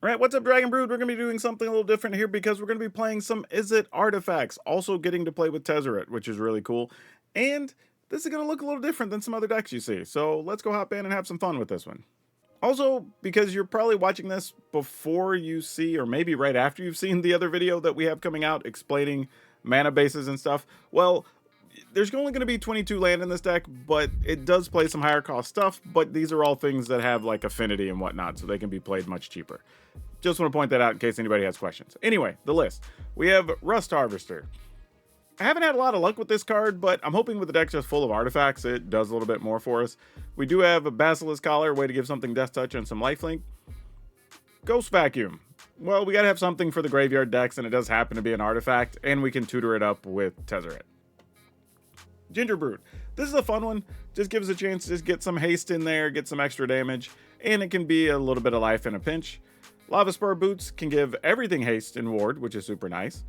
Right, what's up, Dragon Brood? We're going to be doing something a little different here because we're going to be playing some Izzet Artifacts, also getting to play with Tezzeret, which is really cool. And this is going to look a little different than some other decks you see, so let's go hop in and have some fun with this one. Also, because you're probably watching this before you see, or maybe right after you've seen the other video that we have coming out explaining mana bases and stuff, well, there's only going to be 22 land in this deck, but it does play some higher cost stuff, but these are all things that have like affinity and whatnot, so they can be played much cheaper. Just want to point that out in case anybody has questions. Anyway, the list. We have Rust Harvester. I haven't had a lot of luck with this card, but I'm hoping with the deck just full of artifacts, it does a little bit more for us. We do have a Basilisk Collar, way to give something Death Touch and some lifelink. Ghost Vacuum. Well, we gotta have something for the graveyard decks, and it does happen to be an artifact, and we can tutor it up with Tezzeret. Gingerbread. This is a fun one. Just gives us a chance to just get some haste in there, get some extra damage, and it can be a little bit of life in a pinch. Lava Spur Boots can give everything haste and ward, which is super nice.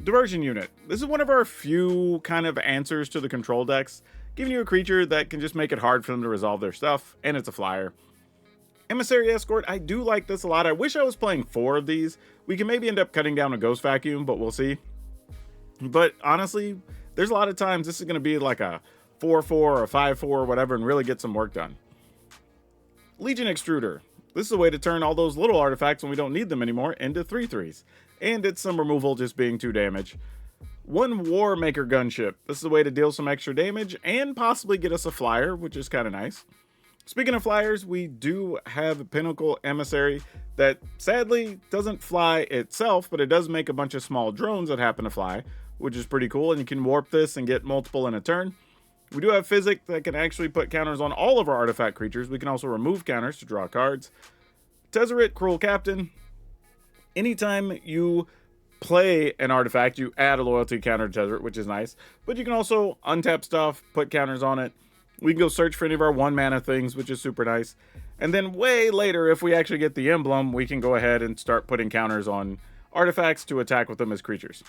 Diversion Unit. This is one of our few kind of answers to the control decks, giving you a creature that can just make it hard for them to resolve their stuff, and it's a flyer. Emissary Escort. I do like this a lot. I wish I was playing 4 of these. We can maybe end up cutting down a Ghost Vacuum, but we'll see. But honestly, there's a lot of times this is going to be like a 4-4 or a 5-4 or whatever and really get some work done. Legion Extruder. This is a way to turn all those little artifacts when we don't need them anymore into 3/3s. And it's some removal just being 2 damage. One War Maker Gunship. This is a way to deal some extra damage and possibly get us a flyer, which is kind of nice. Speaking of flyers, we do have a Pinnacle Emissary that sadly doesn't fly itself, but it does make a bunch of small drones that happen to fly, which is pretty cool, and you can warp this and get multiple in a turn. We do have Physic that can actually put counters on all of our artifact creatures. We can also remove counters to draw cards. Tezzeret, Cruel Captain. Anytime you play an artifact, you add a loyalty counter to Tezzeret, which is nice. But you can also untap stuff, put counters on it. We can go search for any of our 1 mana things, which is super nice. And then way later, if we actually get the emblem, we can go ahead and start putting counters on artifacts to attack with them as creatures.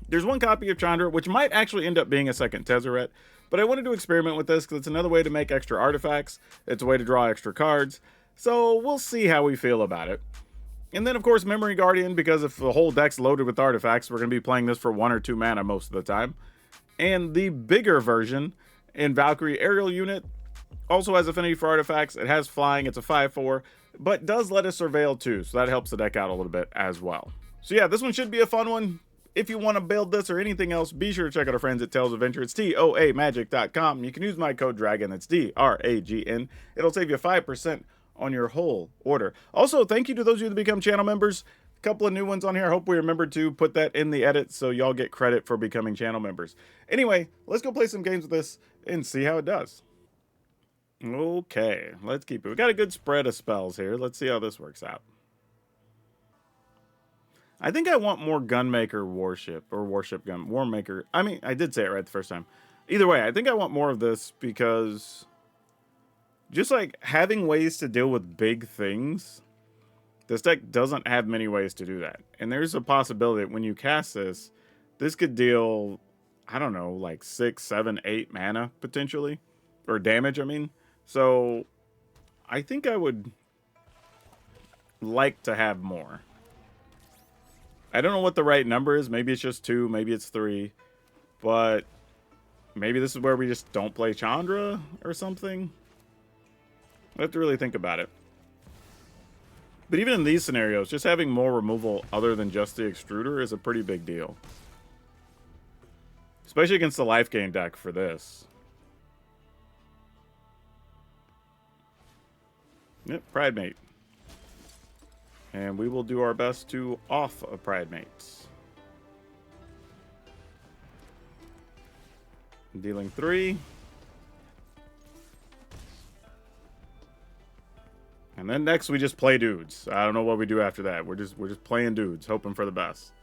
There's one copy of Chandra, which might actually end up being a second Tezzeret, but I wanted to experiment with this because it's another way to make extra artifacts. It's a way to draw extra cards, so we'll see how we feel about it. And then, of course, Memory Guardian, because if the whole deck's loaded with artifacts, we're going to be playing this for 1 or 2 mana most of the time. And the bigger version, in Valkyrie Aerial Unit, also has affinity for artifacts. It has flying, it's a 5/4, but does let us surveil too, so that helps the deck out a little bit as well. So yeah, this one should be a fun one. If you want to build this or anything else, be sure to check out our friends at Tales of Adventure. It's TOAMagic.com. You can use my code DRAGON, that's DRAGN. It'll save you 5% on your whole order. Also, thank you to those of you that become channel members. A couple of new ones on here. I hope we remember to put that in the edit so y'all get credit for becoming channel members. Anyway, let's go play some games with this and see how it does. Okay, let's keep it. We got a good spread of spells here. Let's see how this works out. I think I want more Gunmaker Warship, or Warship Gun, Warmaker. I mean, I did say it right the first time. Either way, I think I want more of this because just like having ways to deal with big things, this deck doesn't have many ways to do that. And there's a possibility that when you cast this, this could deal, I don't know, like 6, 7, 8 mana potentially, or damage, I mean. So I think I would like to have more. I don't know what the right number is. Maybe it's just 2, maybe it's 3. But maybe this is where we just don't play Chandra or something. I have to really think about it. But even in these scenarios, just having more removal other than just the Extruder is a pretty big deal. Especially against the life gain deck for this. Yep, Pridemate. And we will do our best to off a Pridemates. Dealing 3. And then next we just play dudes. I don't know what we do after that. We're just playing dudes, hoping for the best.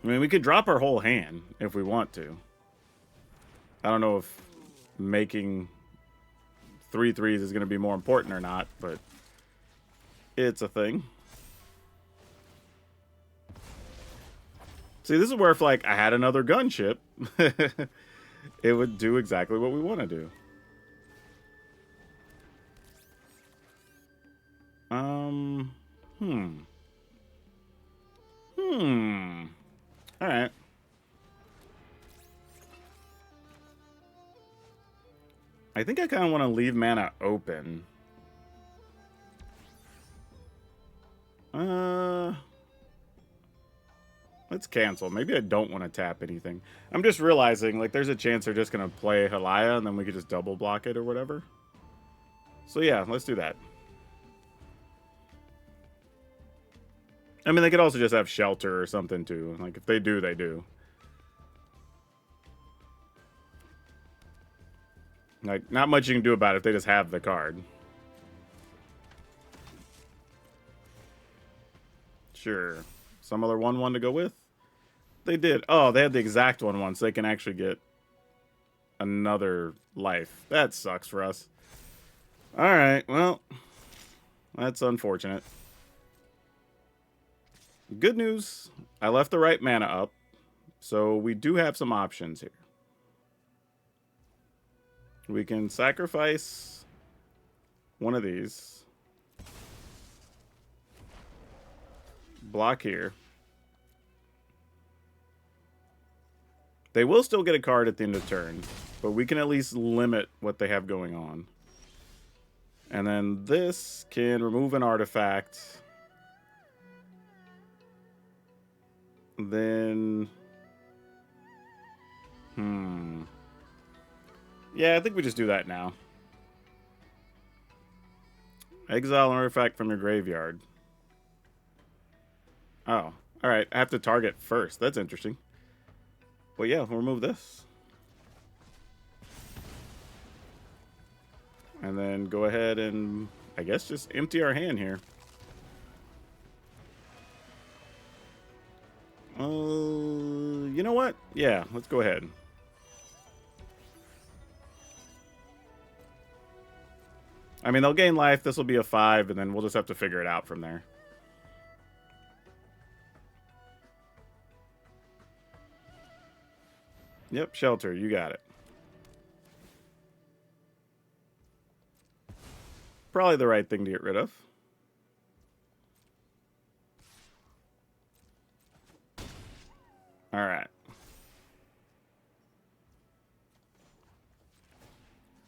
I mean, we could drop our whole hand if we want to. I don't know if making 3/3s is going to be more important or not, but it's a thing. See, this is where if like I had another gunship, it would do exactly what we want to do. Hmm. Alright. I think I kind of want to leave mana open. Let's cancel. Maybe I don't want to tap anything. I'm just realizing, like, there's a chance they're just going to play Halaya, and then we could just double block it or whatever. So yeah, let's do that. I mean, they could also just have Shelter or something, too. Like, if they do, they do. Like, not much you can do about it if they just have the card. Sure. Some other 1/1 to go with? They did. Oh, they had the exact one once. So they can actually get another life. That sucks for us. Alright, well, that's unfortunate. Good news. I left the right mana up. So we do have some options here. We can sacrifice one of these. Block here. They will still get a card at the end of turn, but we can at least limit what they have going on. And then this can remove an artifact. Then... Yeah, I think we just do that now. Exile an artifact from your graveyard. Oh, alright. I have to target first. That's interesting. Well, yeah, we'll remove this. And then go ahead and, I guess, just empty our hand here. You know what? Yeah, let's go ahead. I mean, they'll gain life. This will be a 5, and then we'll just have to figure it out from there. Yep, Shelter, you got it. Probably the right thing to get rid of. Alright.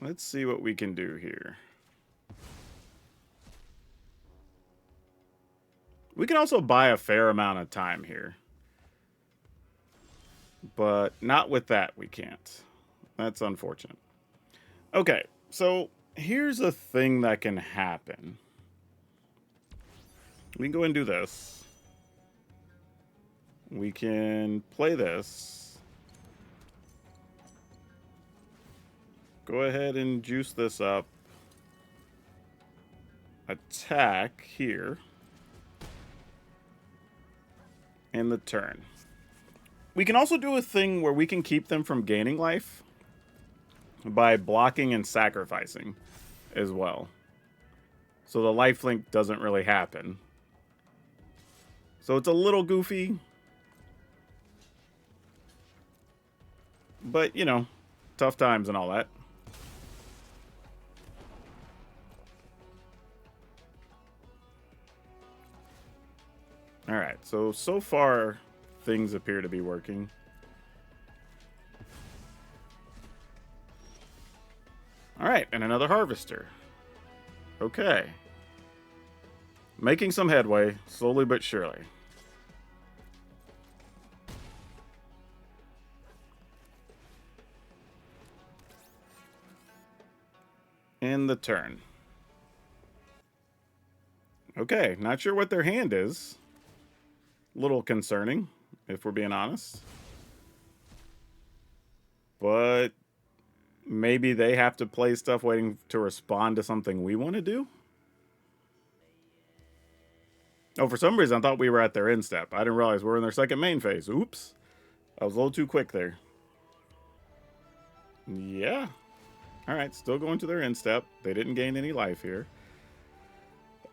Let's see what we can do here. We can also buy a fair amount of time here. But not with that, we can't. That's unfortunate. Okay, so here's a thing that can happen. We can go and do this. We can play this. Go ahead and juice this up. Attack here. And the turn. We can also do a thing where we can keep them from gaining life by blocking and sacrificing as well. So the lifelink doesn't really happen. So it's a little goofy. But, you know, tough times and all that. Alright, so far things appear to be working. Alright, and another Harvester. Okay. Making some headway, slowly but surely. And the turn. Okay, not sure what their hand is. Little concerning, if we're being honest. But maybe they have to play stuff waiting to respond to something we want to do? Oh, for some reason I thought we were at their end step. I didn't realize we're in their second main phase. Oops. I was a little too quick there. Yeah. Alright, still going to their end step. They didn't gain any life here.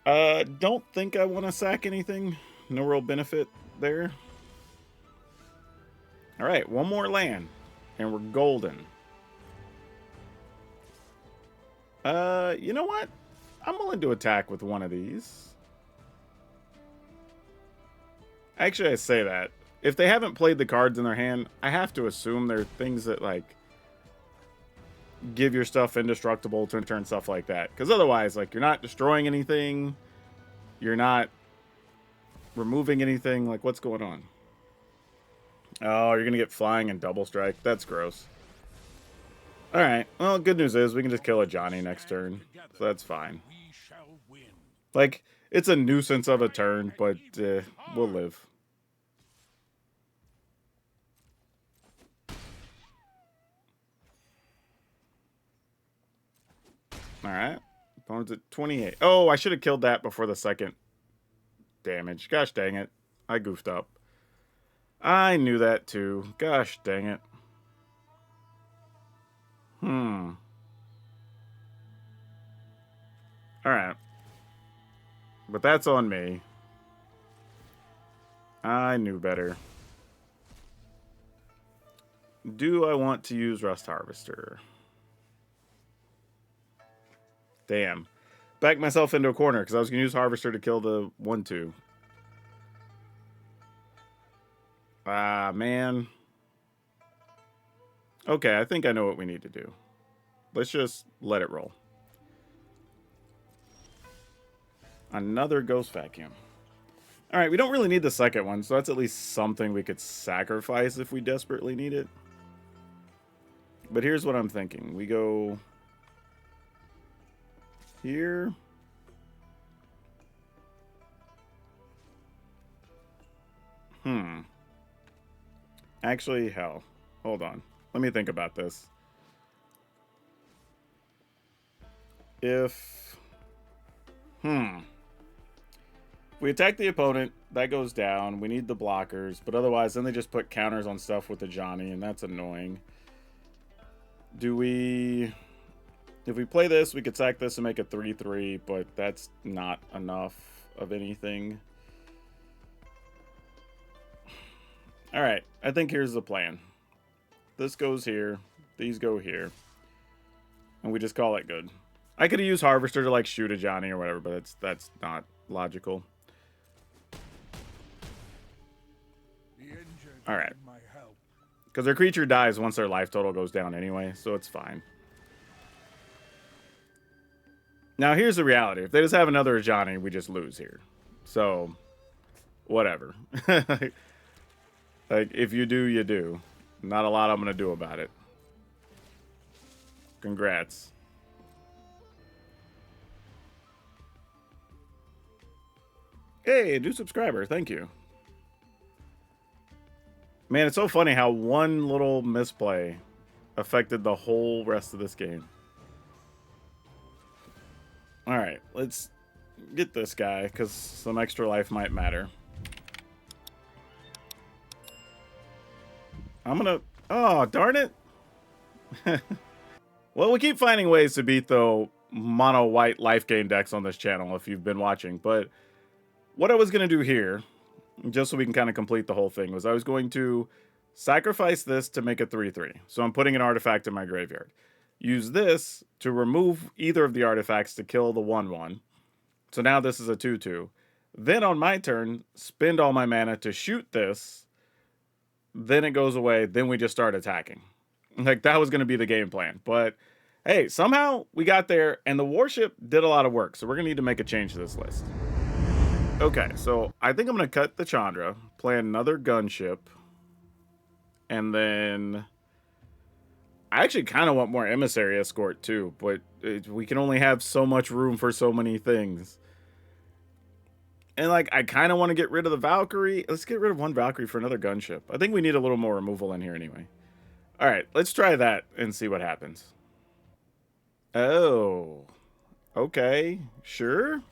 Don't think I want to sack anything. No real benefit there. Alright, one more land. And we're golden. You know what? I'm willing to attack with one of these. Actually, I say that. If they haven't played the cards in their hand, I have to assume they're things that, like, give your stuff indestructible, turn stuff like that. Because otherwise, like, you're not destroying anything. You're not removing anything. Like, what's going on? Oh, you're going to get flying and double strike. That's gross. Alright. Well, good news is we can just kill a Johnny next turn. So that's fine. Like, it's a nuisance of a turn, but we'll live. Alright. Opponent's at 28. Oh, I should have killed that before the second damage. Gosh dang it. I goofed up. I knew that too. Gosh dang it. Alright. But that's on me. I knew better. Do I want to use Rust Harvester? Damn. Backed myself into a corner because I was going to use Harvester to kill the 1-2. Ah, man. Okay, I think I know what we need to do. Let's just let it roll. Another Ghost Vacuum. Alright, we don't really need the second one, so that's at least something we could sacrifice if we desperately need it. But here's what I'm thinking. We go here. Actually, hell. Hold on. Let me think about this. If we attack the opponent, that goes down. We need the blockers, but otherwise, then they just put counters on stuff with the Johnny, and that's annoying. Do we... If we play this, we could sack this and make a 3-3, but that's not enough of anything. Alright, I think here's the plan. This goes here, these go here, and we just call it good. I could have used Harvester to, like, shoot a Johnny or whatever, but that's not logical. Alright. Because their creature dies once their life total goes down anyway, so it's fine. Now, here's the reality. If they just have another Johnny, we just lose here. So, whatever. Like, if you do, you do. Not a lot I'm going to do about it. Congrats. Hey, new subscriber. Thank you. Man, it's so funny how one little misplay affected the whole rest of this game. Alright, let's get this guy, because some extra life might matter. I'm gonna... Oh, darn it! Well, we keep finding ways to beat the mono-white life gain decks on this channel, if you've been watching. But what I was going to do here, just so we can kind of complete the whole thing, was I was going to sacrifice this to make a 3-3. So I'm putting an artifact in my graveyard. Use this to remove either of the artifacts to kill the 1-1. So now this is a 2-2. Then on my turn, spend all my mana to shoot this. Then it goes away. Then we just start attacking. Like, that was going to be the game plan. But, hey, somehow we got there, and the warship did a lot of work. So we're going to need to make a change to this list. Okay, so I think I'm going to cut the Chandra, play another gunship, and then... I actually kind of want more Emissary Escort, too, but we can only have so much room for so many things. And, like, I kind of want to get rid of the Valkyrie. Let's get rid of one Valkyrie for another gunship. I think we need a little more removal in here anyway. Alright, let's try that and see what happens. Oh. Okay. Sure.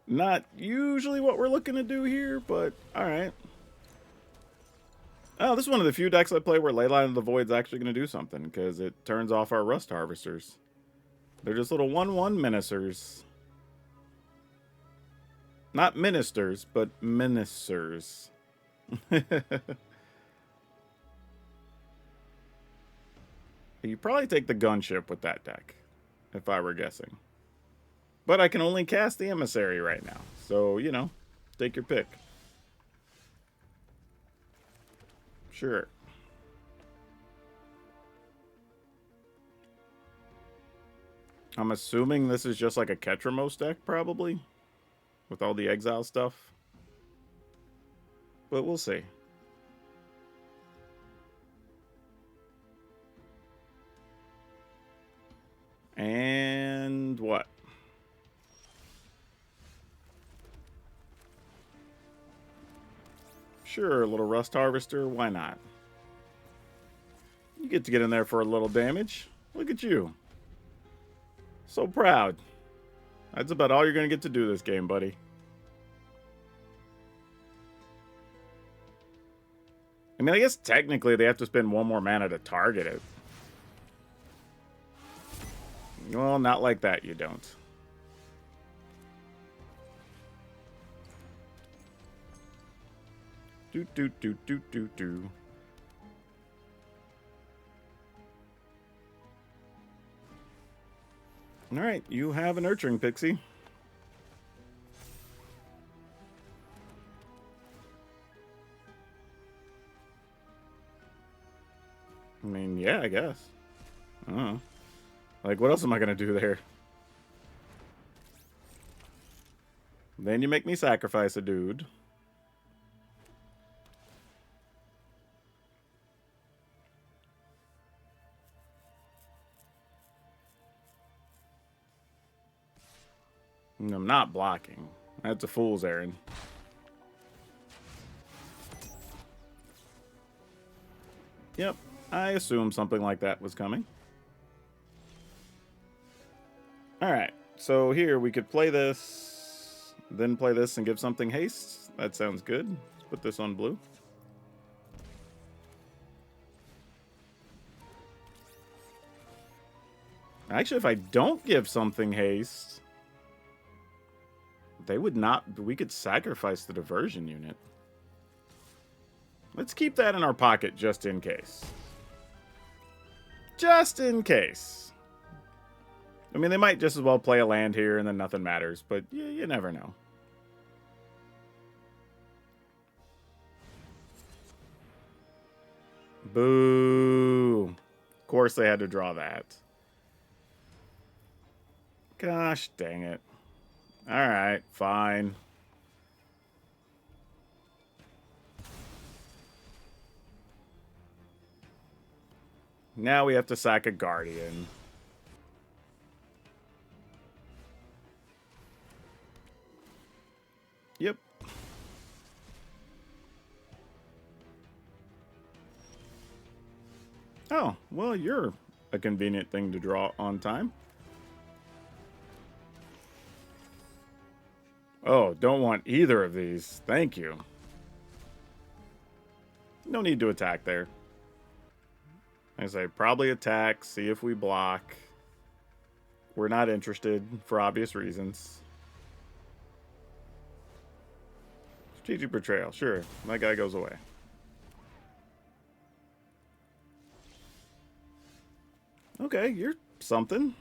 Not usually what we're looking to do here, but alright. Oh, this is one of the few decks I play where Leyline of the Void's actually going to do something, because it turns off our Rust Harvesters. They're just little 1-1 menacers. Not ministers, but menacers. You'd probably take the gunship with that deck, if I were guessing. But I can only cast the Emissary right now, so, you know, Take your pick. Sure. I'm assuming this is just like a Ketramos deck, probably. With all the exile stuff. But we'll see. And what? Sure, a little Rust Harvester. Why not? You get to get in there for a little damage. Look at you. So proud. That's about all you're going to get to do this game, buddy. I mean, I guess technically they have to spend one more mana to target it. Well, not like that, you don't. Do. Alright, you have a Nurturing Pixie. I mean, yeah, I guess. I don't know. Like, what else am I going to do there? Then you make me sacrifice a dude. I'm not blocking. That's a fool's errand. Yep, I assumed something like that was coming. Alright, so here we could play this, then play this and give something haste. That sounds good. Let's put this on blue. Actually, if I don't give something haste, they would not... We could sacrifice the diversion unit. Let's keep that in our pocket just in case. Just in case. I mean, they might just as well play a land here and then nothing matters, but you never know. Boo. Of course they had to draw that. Gosh dang it. Alright, fine. Now we have to sack a Guardian. Yep. Oh, well, you're a convenient thing to draw on time. Oh, don't want either of these. Thank you. No need to attack there. I say probably attack, see if we block. We're not interested for obvious reasons. Strategic Betrayal, sure. That guy goes away. Okay, you're something.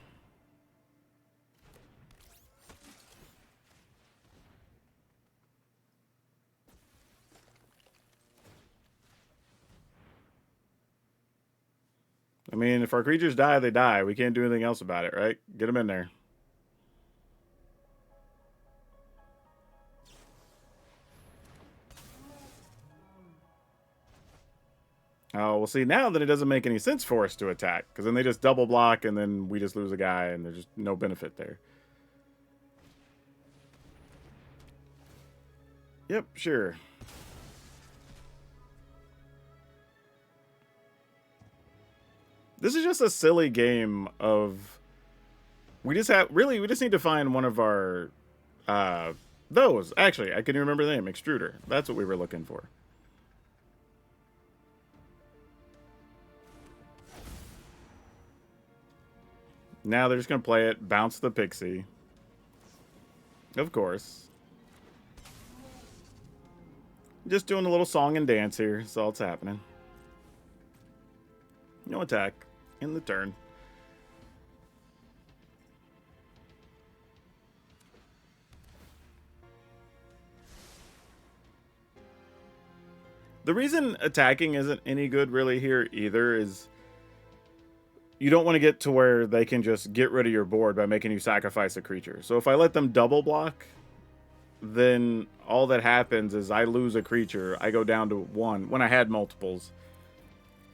I mean, if our creatures die, they die. We can't do anything else about it, right? Get them in there. Oh, well, see, now that it doesn't make any sense for us to attack, because then they just double block, and then we just lose a guy, and there's just no benefit there. Yep, sure. This is just a silly game of... We just need to find one of our... those. Actually, I can remember the name. Extruder. That's what we were looking for. Now they're just going to play it, bounce the Pixie. Of course. Just doing a little song and dance here. That's all that's happening. No attack. In the turn. The reason attacking isn't any good really here either is you don't want to get to where they can just get rid of your board by making you sacrifice a creature. So if I let them double block, then all that happens is I lose a creature. I go down to 1 when I had multiples.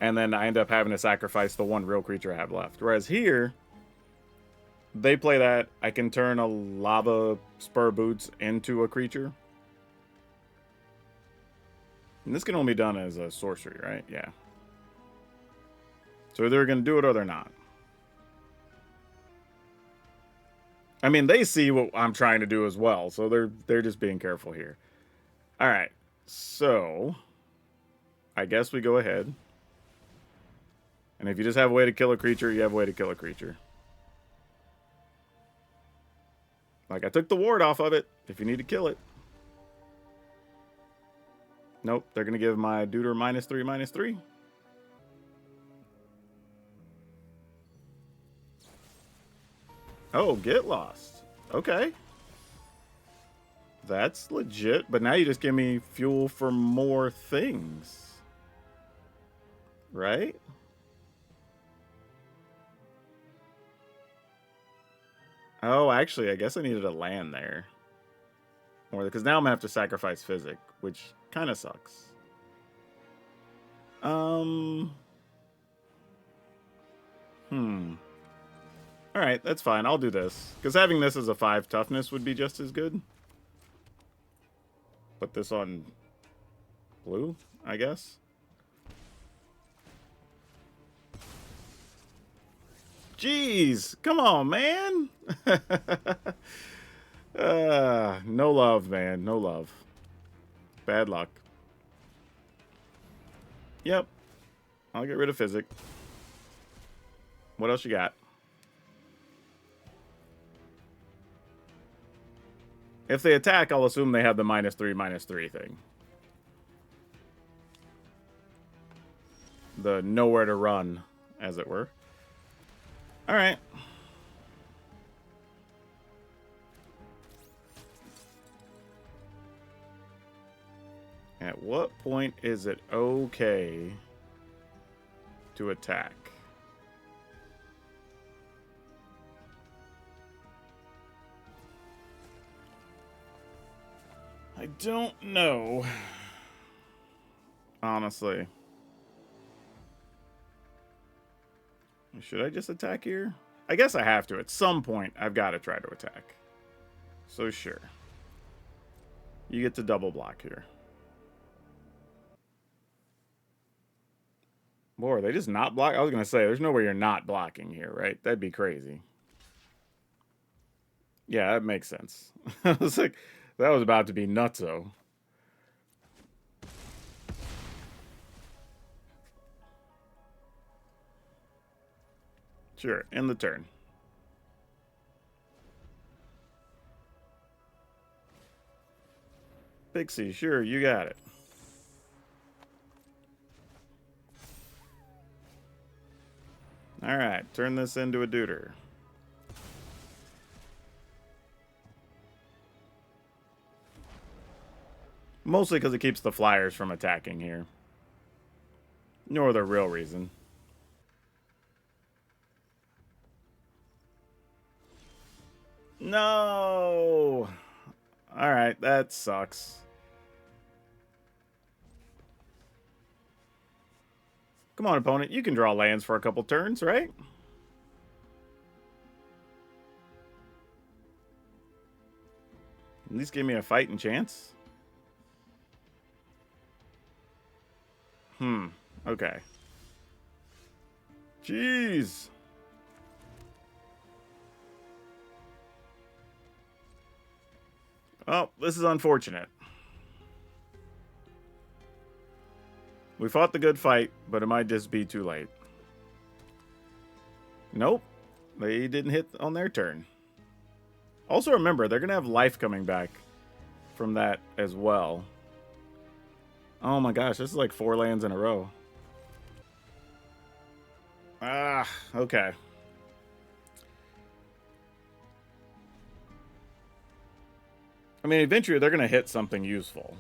And then I end up having to sacrifice the 1 real creature I have left. Whereas here, they play that. I can turn a Lava Spur Boots into a creature. And this can only be done as a sorcery, right? Yeah. So they're going to do it or they're not. I mean, they see what I'm trying to do as well, so they're just being careful here. All right. So I guess we go ahead. And if you just have a way to kill a creature, you have a way to kill a creature. Like, I took the ward off of it if you need to kill it. Nope, they're going to give my Deuter -3/-3. Oh, get lost. Okay. That's legit, but now you just give me fuel for more things. Right? Oh, actually, I guess I needed a land there. Or because now I'm going to have to sacrifice Physic, which kind of sucks. Alright, that's fine. I'll do this. Because having this as a 5 toughness would be just as good. Put this on blue, I guess. Jeez! Come on, man! No love, man. No love. Bad luck. Yep. I'll get rid of Physic. What else you got? If they attack, I'll assume they have the -3/-3 thing. The nowhere to run, as it were. Alright. At what point is it okay to attack? I don't know. Honestly. Should I just attack here? I guess I have to. At some point, I've got to try to attack. So sure. You get to double block here. Boy, are they just not block? I was going to say, there's no way you're not blocking here, right? That'd be crazy. Yeah, that makes sense. I was like, that was about to be nutso. Sure, end the turn. Pixie, sure, you got it. Alright, turn this into a Deuter. Mostly because it keeps the flyers from attacking here. Nor the real reason. No! Alright, that sucks. Come on, opponent. You can draw lands for a couple turns, right? At least give me a fighting chance. Okay. Jeez. Oh, this is unfortunate. We fought the good fight, but it might just be too late. Nope. They didn't hit on their turn. Also remember, they're going to have life coming back from that as well. Oh my gosh, this is like 4 lands in a row. Ah, okay. I mean, eventually they're going to hit something useful.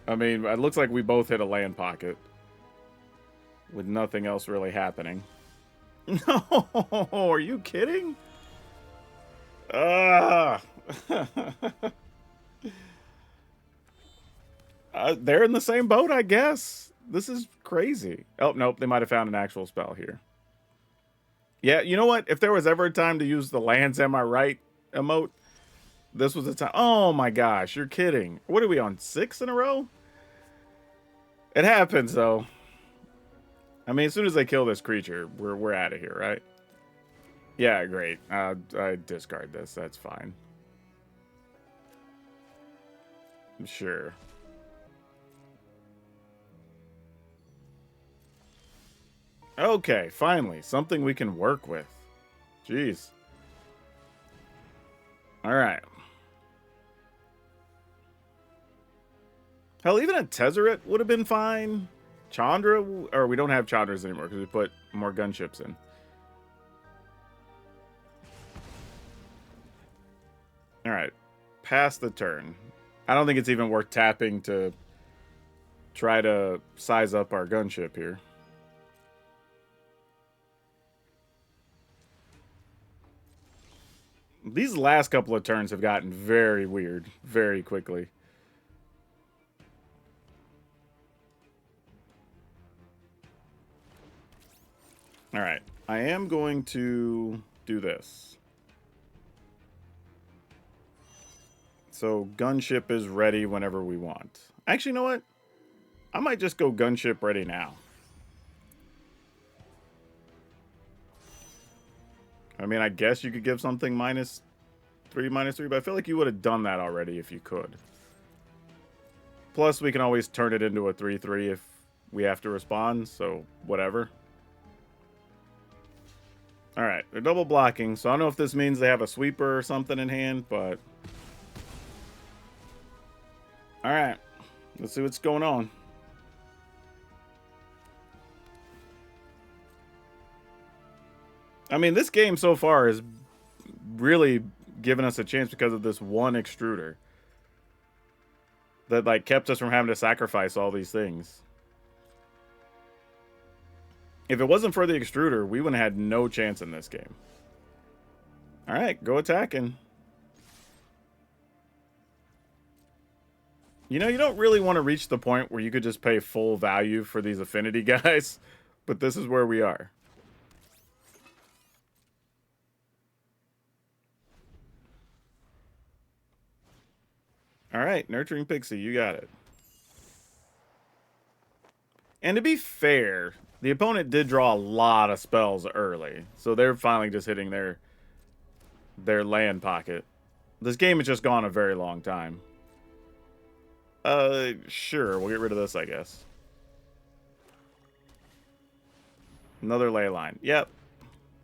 I mean, it looks like we both hit a land pocket with nothing else really happening. No, are you kidding? They're in the same boat, I guess. This is crazy. Oh, nope, they might have found an actual spell here. Yeah, you know what? If there was ever a time to use the lands, am I right emote, this was the time. Oh my gosh, you're kidding. What are we on, 6 in a row? It happens, though. I mean, as soon as they kill this creature, we're out of here, right? Yeah, great. I discard this. That's fine. Sure. Okay, finally. Something we can work with. Jeez. Alright. Hell, even a Tezzeret would have been fine. Chandra, or we don't have Chandras anymore because we put more gunships in. Alright. Pass the turn. I don't think it's even worth tapping to try to size up our gunship here. These last couple of turns have gotten very weird very quickly. Alright. I am going to do this. So gunship is ready whenever we want. Actually, you know what? I might just go gunship ready now. I mean, I guess you could give something -3, -3, but I feel like you would have done that already if you could. Plus, we can always turn it into a 3/3 if we have to respond, so whatever. Alright, they're double blocking, so I don't know if this means they have a sweeper or something in hand, but... Alright, let's see what's going on. I mean, this game so far has really given us a chance because of this one extruder. That, like, kept us from having to sacrifice all these things. If it wasn't for the extruder, we would have had no chance in this game. Alright, go attacking. You know, you don't really want to reach the point where you could just pay full value for these affinity guys, but this is where we are. Alright, Nurturing Pixie, you got it. And to be fair, the opponent did draw a lot of spells early, so they're finally just hitting their land pocket. This game has just gone a very long time. Sure, we'll get rid of this, I guess. Another Leyline. Yep.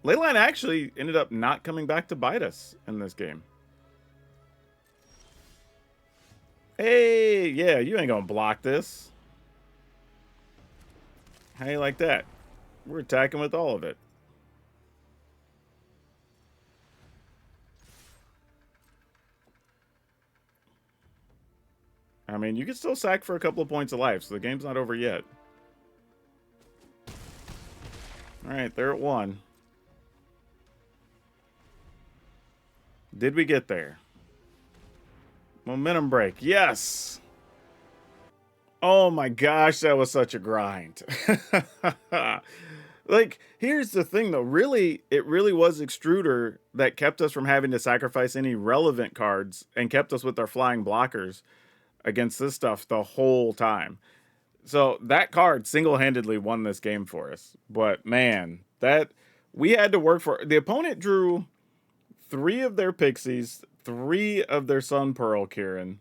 Leyline actually ended up not coming back to bite us in this game. Hey, yeah, you ain't gonna block this. How you like that? We're attacking with all of it. I mean, you can still sack for a couple of points of life, so the game's not over yet. Alright, they're at 1. Did we get there? Momentum break. Yes! Oh my gosh, that was such a grind. Like, here's the thing though. It really was Extruder that kept us from having to sacrifice any relevant cards and kept us with our flying blockers against this stuff the whole time. So that card single-handedly won this game for us. But man, that we had to work for. The opponent drew 3 of their pixies, 3 of their Sun Pearl Kieran,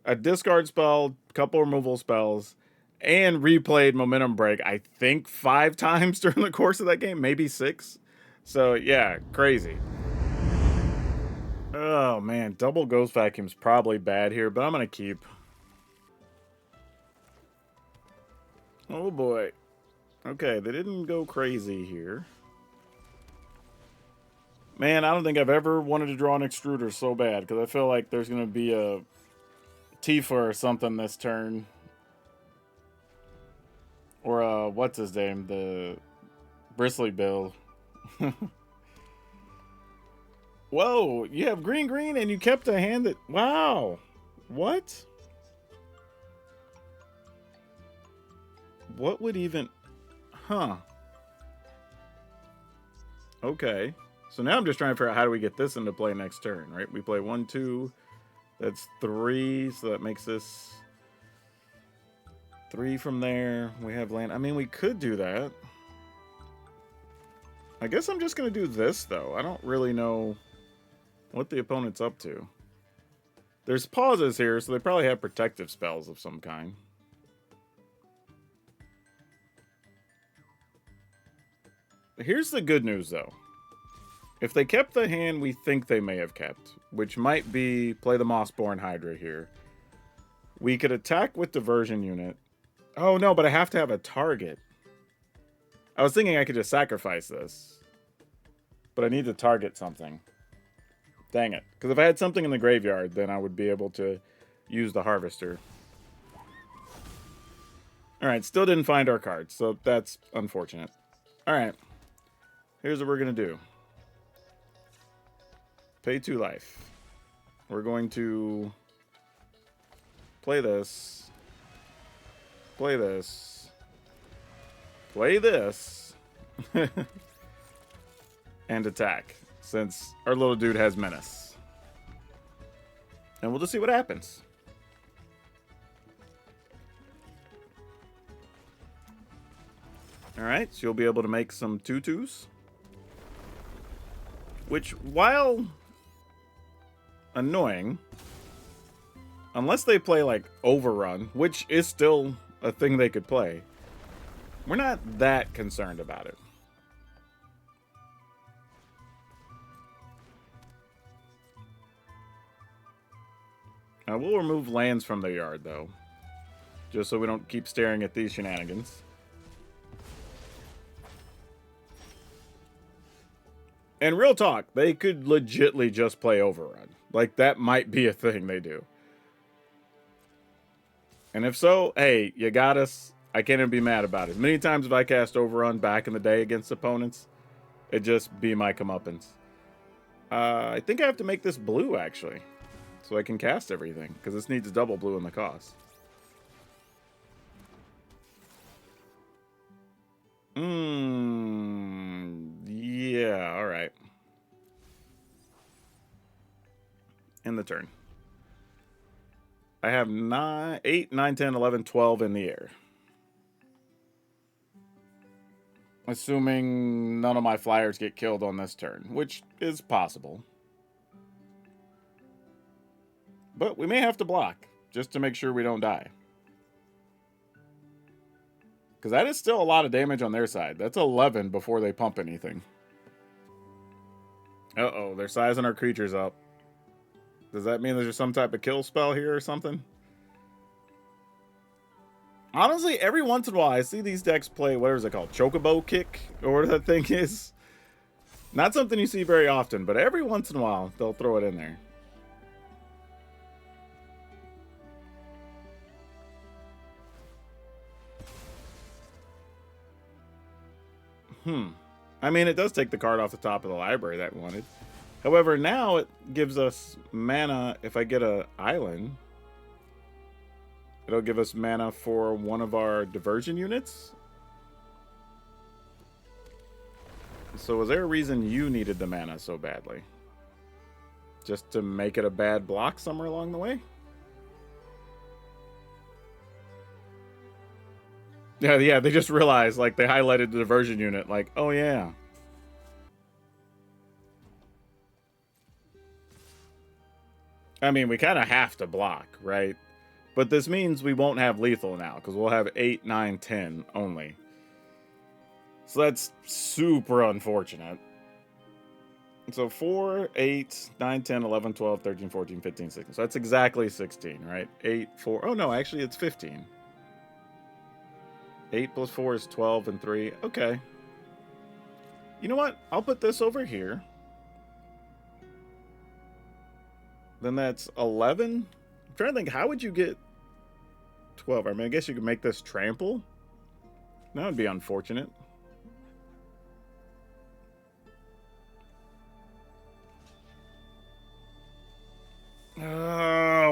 a discard spell, couple removal spells, and replayed Momentum Break, I think 5 times during the course of that game, maybe 6. So yeah, crazy. Oh man, double Ghost Vacuum's probably bad here, but I'm gonna keep. Oh boy. Okay, they didn't go crazy here. Man, I don't think I've ever wanted to draw an extruder so bad, because I feel like there's going to be a Tifa or something this turn. Or, what's his name? The Bristly Bill. Whoa, you have green, green, and you kept a hand that... Wow. What? What would even... Huh. Okay. So now I'm just trying to figure out how do we get this into play next turn, right? We play 1, 2. That's 3, so that makes this 3 from there. We have land. I mean, we could do that. I guess I'm just going to do this, though. I don't really know what the opponent's up to. There's pauses here, so they probably have protective spells of some kind. Here's the good news, though. If they kept the hand we think they may have kept, which might be play the Mossborn Hydra here, we could attack with Diversion Unit. Oh, no, but I have to have a target. I was thinking I could just sacrifice this. But I need to target something. Dang it. Because if I had something in the graveyard, then I would be able to use the Harvester. Alright, still didn't find our cards, so that's unfortunate. Alright. Here's what we're going to do. Pay 2 life. We're going to play this. Play this. Play this. And attack, since our little dude has menace. And we'll just see what happens. Alright, so you'll be able to make some 2/2s. Which, while annoying, unless they play like Overrun, which is still a thing they could play, we're not that concerned about it. I will remove lands from the yard, though, just so we don't keep staring at these shenanigans. And real talk, they could legitly just play Overrun. Like, that might be a thing they do. And if so, hey, you got us. I can't even be mad about it. Many times if I cast Overrun back in the day against opponents, it'd just be my comeuppance. I think I have to make this blue, actually, so I can cast everything, because this needs double blue in the cost. Yeah, alright. In the turn. I have 8, 9, 10, 11, 12 in the air. Assuming none of my flyers get killed on this turn, which is possible. But we may have to block, just to make sure we don't die. Because that is still a lot of damage on their side. That's 11 before they pump anything. Uh-oh, they're sizing our creatures up. Does that mean there's some type of kill spell here or something? Honestly, every once in a while, I see these decks play, what is it called? Chocobo Kick? Or what that thing is? Not something you see very often, but every once in a while, they'll throw it in there. I mean, it does take the card off the top of the library that we wanted. However, now it gives us mana. If I get an island, it'll give us mana for one of our diversion units. So was there a reason you needed the mana so badly? Just to make it a bad block somewhere along the way? Yeah, they just realized, like, they highlighted the diversion unit, like, oh yeah. I mean, we kind of have to block, right? But this means we won't have lethal now, because we'll have 8, 9, 10 only. So that's super unfortunate. So 4, 8, 9, 10, 11, 12, 13, 14, 15, 16. So that's exactly 16, right? 8, 4. Oh, no, actually, it's 15. 8 plus 4 is 12 and 3. Okay. You know what? I'll put this over here. Then that's 11. I'm trying to think, how would you get 12? I mean, I guess you could make this trample. That would be unfortunate.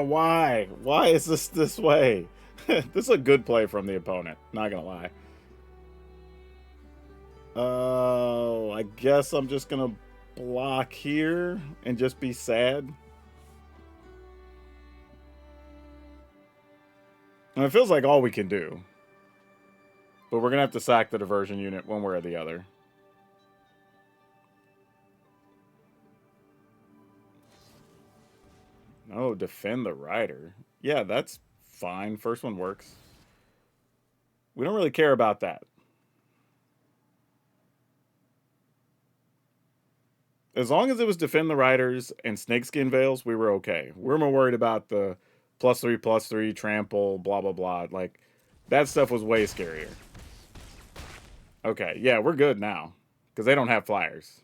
Why? Why is this way? This is a good play from the opponent, not gonna lie. Oh, I guess I'm just gonna block here and just be sad. And it feels like all we can do. But we're gonna have to sack the diversion unit one way or the other. Oh, defend the rider. Yeah, that's fine. First one works. We don't really care about that. As long as it was defend the riders and snakeskin veils, we were okay. We're more worried about the +3/+3 trample, blah blah blah. Like, that stuff was way scarier. Okay, yeah, we're good now because they don't have flyers.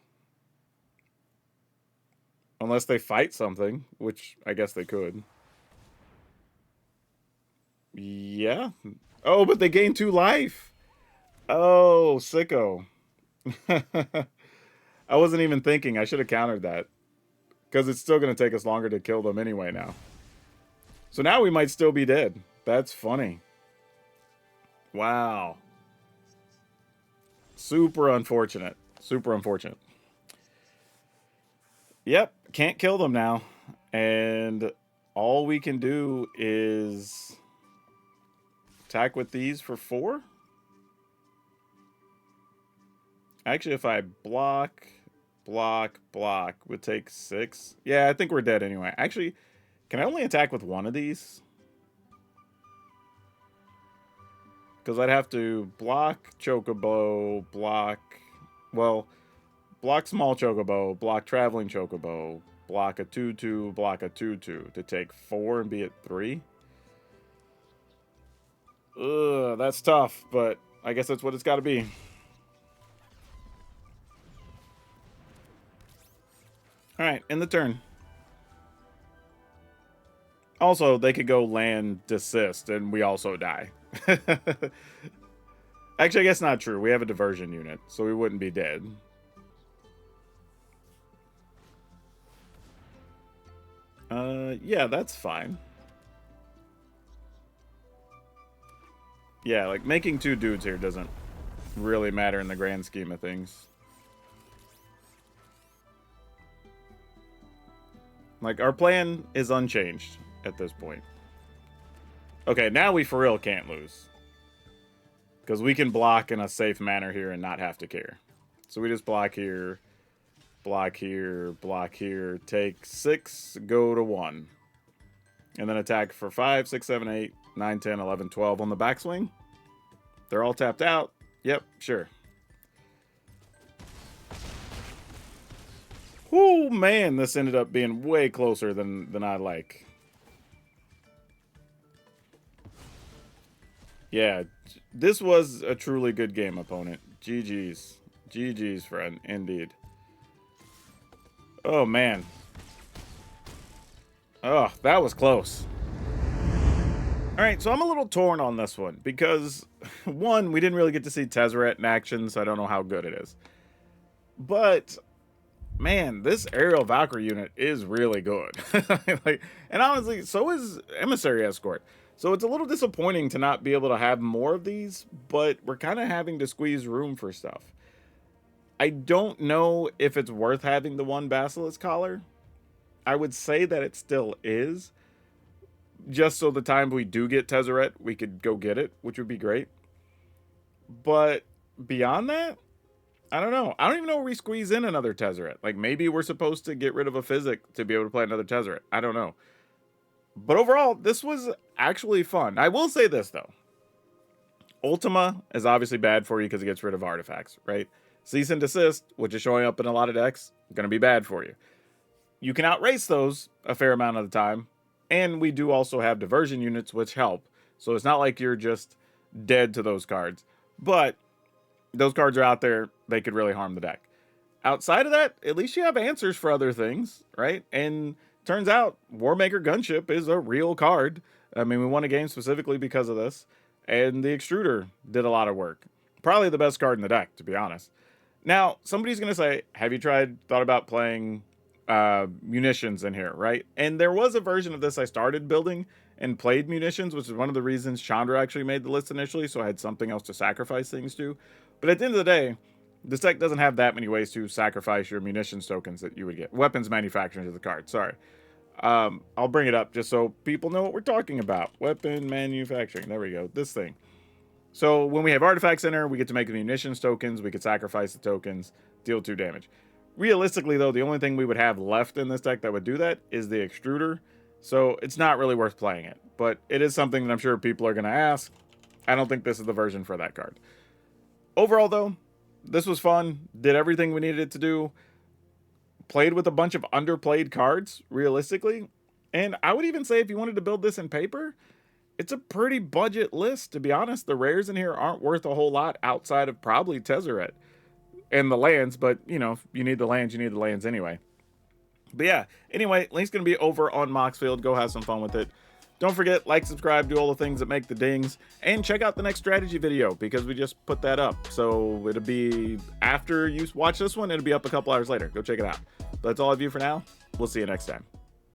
Unless they fight something, which I guess they could. Yeah. Oh, but they gain 2 life. Oh, sicko. I wasn't even thinking. I should have countered that. Because it's still going to take us longer to kill them anyway now. So now we might still be dead. That's funny. Wow. Super unfortunate. Super unfortunate. Yep, can't kill them now. And all we can do is attack with these for 4. Actually, if I block, would take 6. Yeah, I think we're dead anyway. Actually, can I only attack with 1 of these? Because I'd have to block Chocobo, block small Chocobo, block traveling Chocobo, block a 2/2, block a 2/2 to take 4 and be at 3. Ugh, that's tough, but I guess that's what it's got to be. Alright, in the turn. Also, they could go land desist, and we also die. Actually, I guess not true. We have a diversion unit, so we wouldn't be dead. Yeah, that's fine. Yeah, like, making 2 dudes here doesn't really matter in the grand scheme of things. Like, our plan is unchanged at this point. Okay, now we for real can't lose. Because we can block in a safe manner here and not have to care. So we just block here, block here, block here, take 6, go to 1. And then attack for 5, 6, 7, 8, 9, 10, 11, 12 on the backswing. They're all tapped out. Yep, sure. Oh man, this ended up being way closer than I like. Yeah, this was a truly good game, opponent. GG's. GG's, friend. Indeed. Oh, man. Oh, that was close. Alright, so I'm a little torn on this one. Because, one, we didn't really get to see Tezzeret in action, so I don't know how good it is. But, man, this Aerial Valkyrie unit is really good. Like, and honestly, so is Emissary Escort. So it's a little disappointing to not be able to have more of these, but we're kind of having to squeeze room for stuff. I don't know if it's worth having the 1 Basilisk Collar. I would say that it still is. Just so the time we do get Tezzeret, we could go get it, which would be great. But beyond that, I don't know. I don't even know where we squeeze in another Tezzeret. Like, maybe we're supposed to get rid of a Physic to be able to play another Tezzeret. I don't know. But overall, this was actually fun. I will say this, though. Ultima is obviously bad for you because it gets rid of artifacts, right? Cease and Desist, which is showing up in a lot of decks, going to be bad for you. You can outrace those a fair amount of the time. And we do also have diversion units, which help. So it's not like you're just dead to those cards. But those cards are out there. They could really harm the deck. Outside of that, at least you have answers for other things, right? And turns out Warmaker Gunship is a real card. I mean, we won a game specifically because of this, and the Extruder did a lot of work. Probably the best card in the deck, to be honest. Now, somebody's going to say, have you thought about playing munitions in here, right? And there was a version of this I started building and played munitions, which is one of the reasons Chandra actually made the list initially, so I had something else to sacrifice things to. But at the end of the day, this deck doesn't have that many ways to sacrifice your munitions tokens that you would get. Weapons manufacturing is the card, sorry. I'll bring it up just so people know what we're talking about. Weapon manufacturing, there we go, this thing. So when we have artifacts in her, we get to make the munitions tokens, we could sacrifice the tokens, deal 2 damage. Realistically, though, the only thing we would have left in this deck that would do that is the Extruder, so it's not really worth playing it. But it is something that I'm sure people are going to ask. I don't think this is the version for that card. Overall, though, this was fun, did everything we needed it to do, played with a bunch of underplayed cards, realistically, and I would even say if you wanted to build this in paper, it's a pretty budget list, to be honest. The rares in here aren't worth a whole lot outside of probably Tezzeret and the lands, but, you know, if you need the lands, you need the lands anyway. But yeah, anyway, link's going to be over on Moxfield. Go have some fun with it. Don't forget, like, subscribe, do all the things that make the dings, and check out the next strategy video because we just put that up. So it'll be after you watch this one, it'll be up a couple hours later. Go check it out. But that's all I have for now. We'll see you next time.